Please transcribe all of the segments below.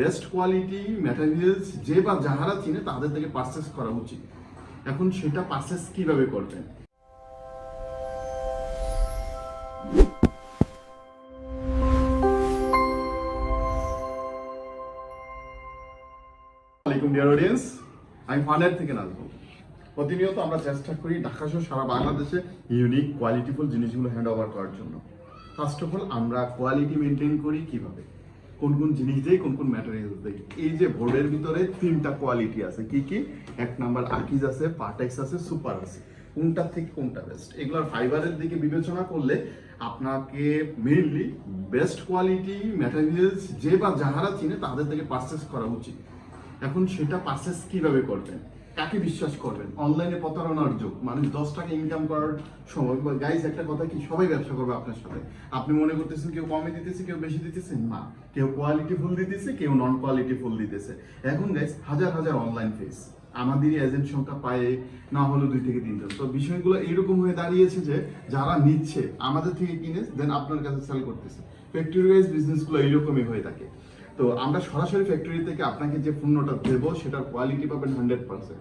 Best quality materials যে বা যাহারা চিনে তাদের থেকে পারচেস করা উচিত। এখন সেটা পারচেস কিভাবে করবেন? আসসালামু ডিয়ার অডিয়েন্স, আমি ফানের থেকে নাজবো। প্রতিনিয়ত আমরা চেষ্টা করি ঢাকা সহ সারা বাংলাদেশে ইউনিক কোয়ালিটিফুল জিনিসগুলো হ্যান্ড ওভার করার জন্য। ফার্স্ট অফ অল আমরা কোয়ালিটি মেনটেন করি কিভাবে, কোন কোন জিনিস দেই, কোন কোন ম্যাটেরিয়ালস দেই। এই যে বোর্ডের ভিতরে 3টা কোয়ালিটি আছে, কি কি? এক নাম্বার আকিজ আছে, পার্টেক্স আছে, সুপার আছে। কোনটা থেকে কোনটা বেস্ট, এগুলোর ফাইবারের দিকে বিবেচনা করলে আপনাকে মেইনলি বেস্ট কোয়ালিটি ম্যাটেরিয়ালস যে বা যাহারা চিনে তাদের থেকে পারচেস করা উচিত। এখন সেটা পারচেস কিভাবে করবেন, কাকে বিশ্বাস করবেন? অনলাইনে প্রতারণার যুগ, মানুষ 10 টাকা ইনকাম করার সময়। গাইজ একটা কথা কি, সবাই ব্যবসা করবে আপনার সাথে। আপনি মনে করতেছেন কেউ কমে দিতেছে, কেউ বেশি দিতেছে, না, কেউ কোয়ালিটি ফুল দিতেছে, কেউ নন কোয়ালিটি ফুল দিতেছে। এখন গাইজ হাজার হাজার অনলাইন ফেস, আমাদেরই এজেন্ট সংখ্যা পায় না হলো 2 থেকে 3 জন। তো বিষয়গুলো এইরকম হয়ে দাঁড়িয়েছে যে যারা নিচ্ছে আমাদের থেকে কিনে দেন আপনার কাছে সেল করতেছে। ফ্যাক্টরি ওয়াইজ বিজনেসগুলো এইরকমই হয়ে থাকে। তো আমরা সরাসরি ফ্যাক্টরি থেকে আপনাকে যে পণ্যটা দেবো সেটার কোয়ালিটি পাবেন 100%।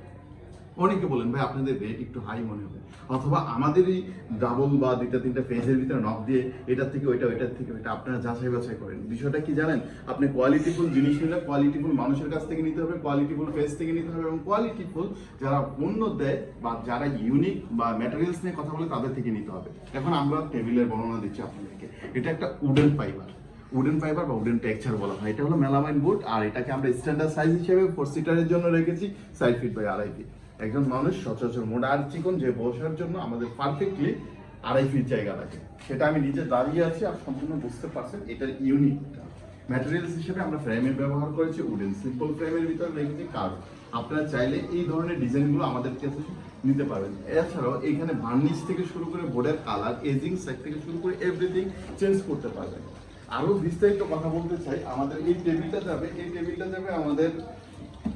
অনেকে বলেন ভাই আপনাদের রেট একটু হাই মনে হবে, অথবা আমাদেরই ডাবল বা 2-3টা পেজের ভিতরে নক দিয়ে এটার থেকে ওইটা, ওইটার থেকে ওইটা, আপনারা যাচাই বাছাই করেন। বিষয়টা কি জানেন? আপনি কোয়ালিটিফুল জিনিস নিলে কোয়ালিটিফুল মানুষের কাছ থেকে নিতে হবে, কোয়ালিটিফুল পেজ থেকে নিতে হবে, এবং কোয়ালিটিফুল যারা পণ্য দেয় বা যারা ইউনিক বা ম্যাটেরিয়ালস নিয়ে কথা বলে তাদের থেকে নিতে হবে। এখন আমরা টেবিলের বর্ণনা দিচ্ছি আপনাদেরকে। এটা একটা উডেন ফাইবার বা উডেন টেক্সচার বলা হয়। এটা হলো মেলামাইন বোর্ড, আর এটাকে আমরা স্ট্যান্ডার্ড সাইজ হিসেবে 4 সিটারের জন্য রেখেছি 4 ফিট বাই 2.5 ফিট। একজন মানুষ সচরাচর মোটা আর চিকন যে বসার জন্য আমাদের পারফেক্টলি 2.5 ফিট জায়গা লাগে। সেটা আমি নিজে দাঁড়িয়ে আছি আর সম্পূর্ণ বুঝতে পারছেন এটার ইউনিকটা। ম্যাটেরিয়ালস হিসেবে আমরা ফ্রেমের ব্যবহার করেছি উডেন, সিম্পল ফ্রেমের ভিতরে রেখেছি কার্ভ। আপনারা চাইলে এই ধরনের ডিজাইনগুলো আমাদের কাছে নিতে পারবেন। এছাড়াও এখানে ভার্নিশ থেকে শুরু করে বোর্ডের কালার, এজিং সেট থেকে শুরু করে এভরিথিং চেঞ্জ করতে পারবেন। আরো বিস্তারিত কথা বলতে চাই, আমাদের এই টেবিলটা যাবে আমাদের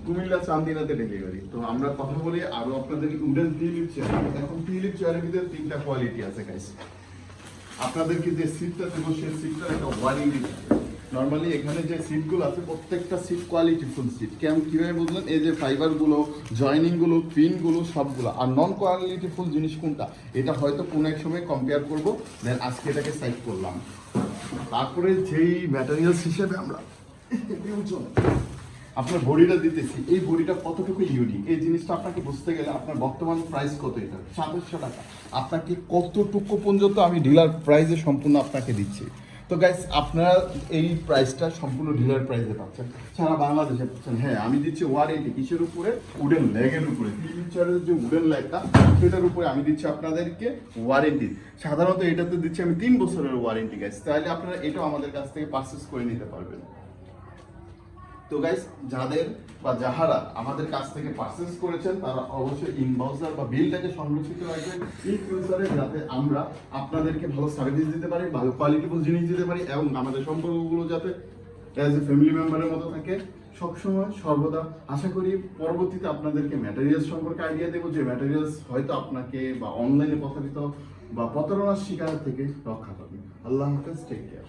কুমিল্লা চান্দিনাতে ডেলিভারি। তো আমরা কথা বলি আরো আপনাদের উডেন টিলিপ চেয়ার। এখন টিলিপ চেয়ারের ভিতরে 3টা কোয়ালিটি আছে গাইস। আপনাদেরকে যে সিটটা দেবো সেই সিটটা একটা ওয়ারেন্টি থাকে। নর্মালি এখানে যে সিটগুলো আছে প্রত্যেকটা সিট কোয়ালিটি ফুল সিট। কিভাবে বুঝলেন? এই যে ফাইবারগুলো, জয়নিংগুলো, পিনগুলো সবগুলো। আর নন কোয়ালিটি ফুল জিনিস কোনটা, এটা হয়তো কোনো এক সময় কম্পেয়ার করবো, দেন আজকে এটাকে সাইড করলাম। তারপরে যেই ম্যাটেরিয়ালস হিসেবে আমরা আপনার বডিটা দিতেছি, এই বডিটা কতটুকু ইউনিক এই জিনিসটা আপনাকে বুঝতে গেলে আপনার বর্তমান প্রাইস কত, এটা 2700 টাকা। আপনাকে কতটুকু পর্যন্ত আমি ডিলার প্রাইসে সম্পূর্ণ আপনাকে দিচ্ছি। তো গাইস আপনারা এই প্রাইসটা সম্পূর্ণ ডিলার প্রাইসে পাচ্ছেন, সারা বাংলাদেশে পাচ্ছেন। হ্যাঁ, আমি দিচ্ছি ওয়ারেন্টি কিসের উপরে? উডেন লেগের উপরে। ফিউচারের যে উডেন লেগটা সেটার উপরে আমি দিচ্ছি আপনাদেরকে ওয়ারেন্টি। সাধারণত এটাতে দিচ্ছি আমি 3 বছরের ওয়ারেন্টি গাইস। তাহলে আপনারা এটাও আমাদের কাছ থেকে পারচেস করে নিতে পারবেন। তো গাইস যাদের বা যাহারা আমাদের কাছ থেকে পারচেস করেছেন তারা অবশ্যই ইনভাউচার বা বিলটাকে সংরক্ষিত রাখবেন ইন ফিউচারে, যাতে আমরা আপনাদেরকে ভালো সার্ভিস দিতে পারি, ভালো কোয়ালিটিফুল জিনিস দিতে পারি, এবং আমাদের সম্পর্কগুলো যাতে অ্যাজ এ ফ্যামিলি মেম্বারের মতো থাকে সবসময় সর্বদা। আশা করি পরবর্তীতে আপনাদেরকে ম্যাটেরিয়ালস সম্পর্কে আইডিয়া দেবো, যে ম্যাটেরিয়ালস হয়তো আপনাকে বা অনলাইনে প্রতারিত বা প্রতারণার শিকার থেকে রক্ষা করবে। আল্লাহ হাফেজ, টেক কেয়ার।